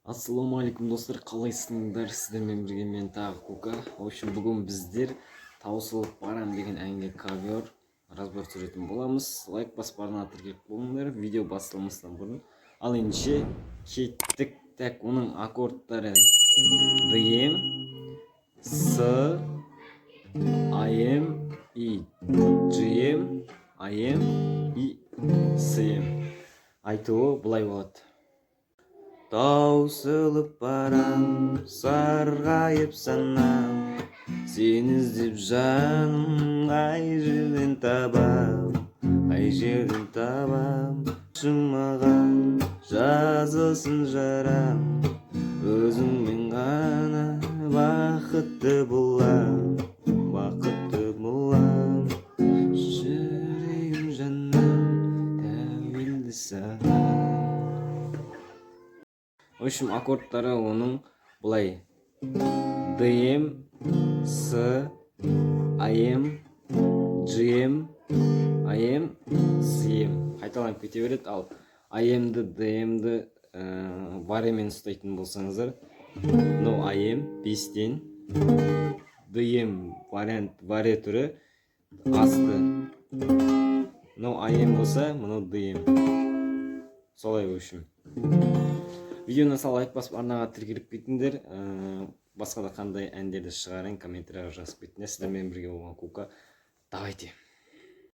Ассаламу алейкум достар, қалайсыңдар? Сіздермен бірге мен тағы Кука. В общем, бүгін біздер таусылып барам деген әнге кавер разбор түсіретін боламыз. Лайк басып барына тіркеліп болыңдар, видео басталмастан бұрын. Ал ендеше кеттік. Так, оның аккордтары дем, с, ам, и, жем, ам, и, сем. Айтуы былай болады. Таусылып барам, сарғайып санам, сен іздеп жаным, қай жерден табам, шымаған жазылсын жарам, өзіңмен ғана бақытты болам, жүрегім жаным тәуелді саған. В общем, аккордтары оның былай: дм, с, ам, жм, ам, см. Қайталанып кете береді. Ал амды, дмді баремен ұстайтын болсаңыздар, мынау ам 5-тен, дм вариант варе түрі асты, мынау ам болса, мынау дм. Солай. В общем, видеоны сал лайк басып арнаға тіркеліп кетіңдер. Басқа да қандай әндерді шығарайын комментарияға жазып кетіңдер. Сіздермен бірге болған Кука. Давайте.